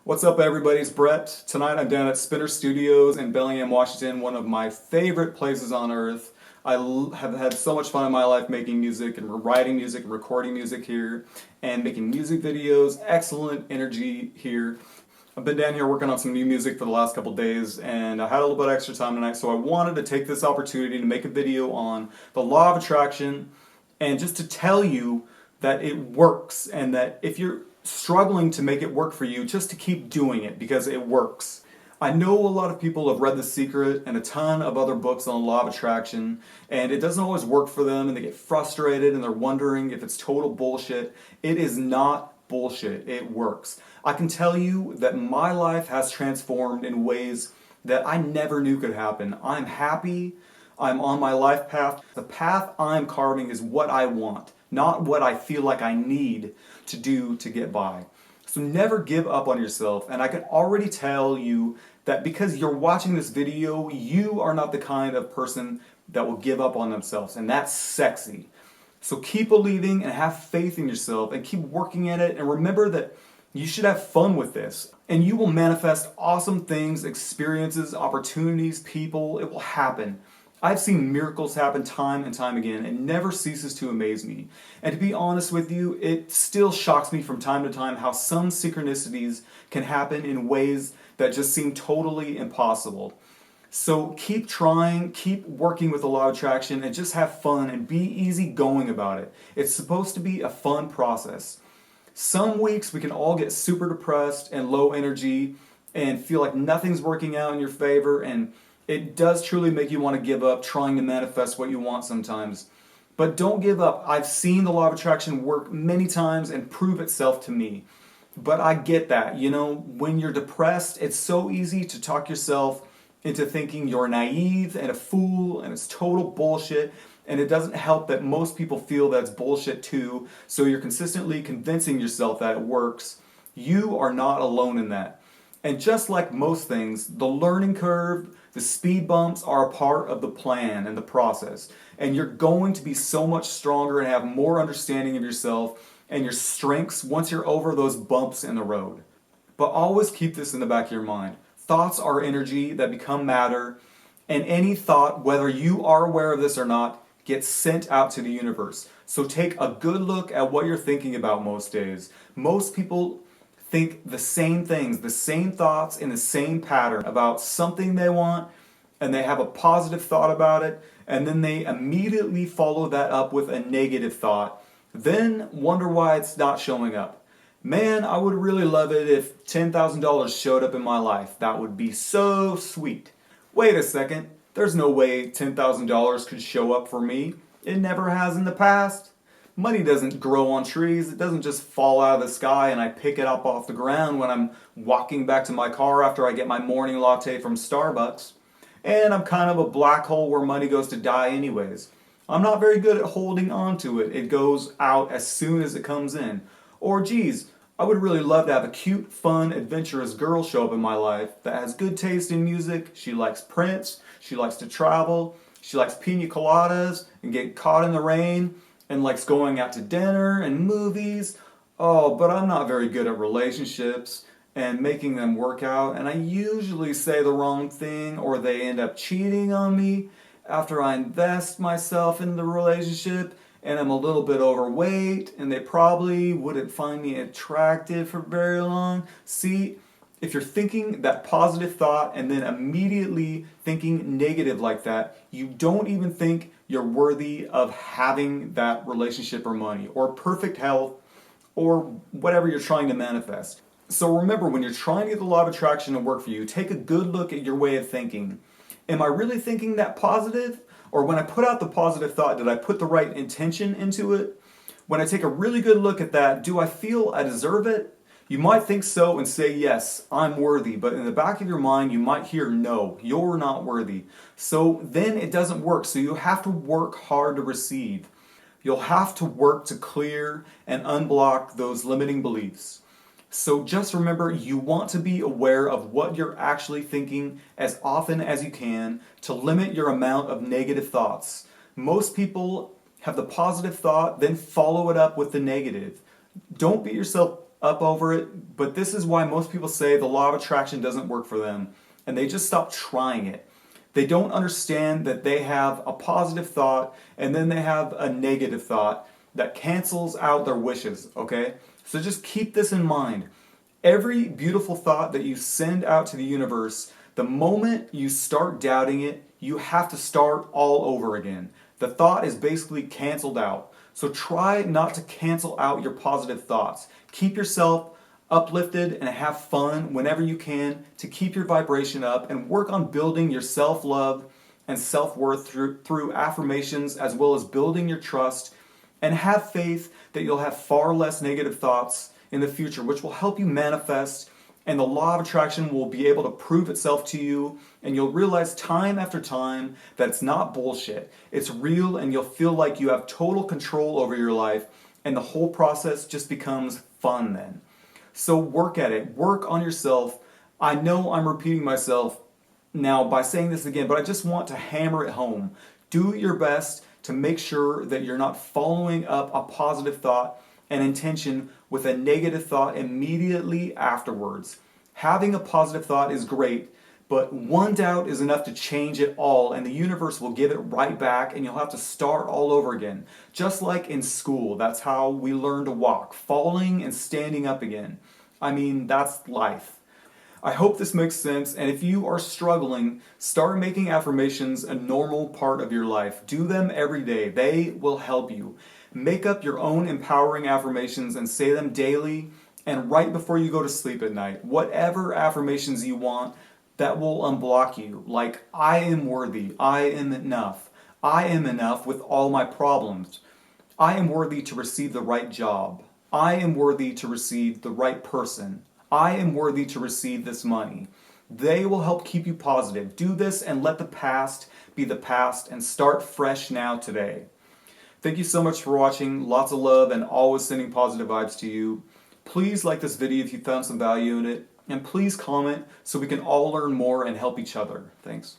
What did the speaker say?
What's up, everybody? It's Brett. Tonight I'm down at Spinner Studios in Bellingham, Washington, one of my favorite places on earth. Have had so much fun in my life making music and writing music and recording music here and making music videos. Excellent energy here. I've been down here working on some new music for the last couple days, and I had a little bit of extra time tonight, so I wanted to take this opportunity to make a video on the law of attraction and just to tell you that it works, and that if you're struggling to make it work for you, just to keep doing it because it works. I know a lot of people have read The Secret and a ton of other books on the law of attraction, and it doesn't always work for them, and they get frustrated and they're wondering if it's total bullshit. It is not bullshit. It works. I can tell you that my life has transformed in ways that I never knew could happen. I'm happy. I'm on my life path. The path I'm carving is what I want, not what I feel like I need to do to get by. So never give up on yourself, and I can already tell you that because you're watching this video, you are not the kind of person that will give up on themselves, and that's sexy. So keep believing and have faith in yourself and keep working at it, and remember that you should have fun with this, and you will manifest awesome things, experiences, opportunities, people. It will happen. I've seen miracles happen time and time again. It never ceases to amaze me. And to be honest with you, it still shocks me from time to time how some synchronicities can happen in ways that just seem totally impossible. So keep trying, keep working with the law of attraction, and just have fun and be easygoing about it. It's supposed to be a fun process. Some weeks we can all get super depressed and low energy and feel like nothing's working out in your favor, and it does truly make you want to give up trying to manifest what you want sometimes. But don't give up. I've seen the law of attraction work many times and prove itself to me. But I get that. You know, when you're depressed, it's so easy to talk yourself into thinking you're naive and a fool and it's total bullshit. And it doesn't help that most people feel that it's bullshit too. So you're consistently convincing yourself that it works. You are not alone in that. And just like most things, the learning curve, the speed bumps are a part of the plan and the process. And you're going to be so much stronger and have more understanding of yourself and your strengths once you're over those bumps in the road. But always keep this in the back of your mind. Thoughts are energy that become matter, and any thought, whether you are aware of this or not, gets sent out to the universe. So take a good look at what you're thinking about most days. Most people think the same things, the same thoughts in the same pattern about something they want, and they have a positive thought about it, and then they immediately follow that up with a negative thought, then wonder why it's not showing up. Man, I would really love it if $10,000 showed up in my life. That would be so sweet. Wait a second, there's no way $10,000 could show up for me. It never has in the past. Money doesn't grow on trees. It doesn't just fall out of the sky and I pick it up off the ground when I'm walking back to my car after I get my morning latte from Starbucks. And I'm kind of a black hole where money goes to die anyways. I'm not very good at holding on to it. It goes out as soon as it comes in. Or geez, I would really love to have a cute, fun, adventurous girl show up in my life that has good taste in music. She likes Prince. She likes to travel. She likes pina coladas and get caught in the rain, and likes going out to dinner and movies. Oh, but I'm not very good at relationships and making them work out, and I usually say the wrong thing or they end up cheating on me after I invest myself in the relationship, and I'm a little bit overweight and they probably wouldn't find me attractive for very long. See, if you're thinking that positive thought and then immediately thinking negative like that, you don't even think you're worthy of having that relationship or money or perfect health or whatever you're trying to manifest. So remember, when you're trying to get the law of attraction to work for you, take a good look at your way of thinking. Am I really thinking that positive? Or when I put out the positive thought, did I put the right intention into it? When I take a really good look at that, do I feel I deserve it? You might think so and say, yes, I'm worthy, but in the back of your mind, you might hear, no, you're not worthy. So then it doesn't work. So you have to work hard to receive. You'll have to work to clear and unblock those limiting beliefs. So just remember, you want to be aware of what you're actually thinking as often as you can to limit your amount of negative thoughts. Most people have the positive thought, then follow it up with the negative. Don't beat yourself up over it, but this is why most people say the law of attraction doesn't work for them, and they just stop trying it. They don't understand that they have a positive thought and then they have a negative thought that cancels out their wishes, okay? So just keep this in mind. Every beautiful thought that you send out to the universe, the moment you start doubting it, you have to start all over again. The thought is basically canceled out. So try not to cancel out your positive thoughts. Keep yourself uplifted and have fun whenever you can to keep your vibration up, and work on building your self-love and self-worth through affirmations, as well as building your trust, and have faith that you'll have far less negative thoughts in the future, which will help you manifest, and the law of attraction will be able to prove itself to you, and you'll realize time after time that it's not bullshit. It's real, and you'll feel like you have total control over your life, and the whole process just becomes fun then. So work at it. Work on yourself. I know I'm repeating myself now by saying this again, but I just want to hammer it home. Do your best to make sure that you're not following up a positive thought and intention with a negative thought immediately afterwards. Having a positive thought is great, but one doubt is enough to change it all, and the universe will give it right back, and you'll have to start all over again. Just like in school, that's how we learn to walk, falling and standing up again. I mean, that's life. I hope this makes sense, and if you are struggling, start making affirmations a normal part of your life. Do them every day. They will help you. Make up your own empowering affirmations and say them daily and right before you go to sleep at night. Whatever affirmations you want that will unblock you, like I am worthy, I am enough with all my problems, I am worthy to receive the right job, I am worthy to receive the right person, I am worthy to receive this money. They will help keep you positive. Do this and let the past be the past and start fresh now today. Thank you so much for watching. Lots of love and always sending positive vibes to you. Please like this video if you found some value in it. And please comment so we can all learn more and help each other. Thanks.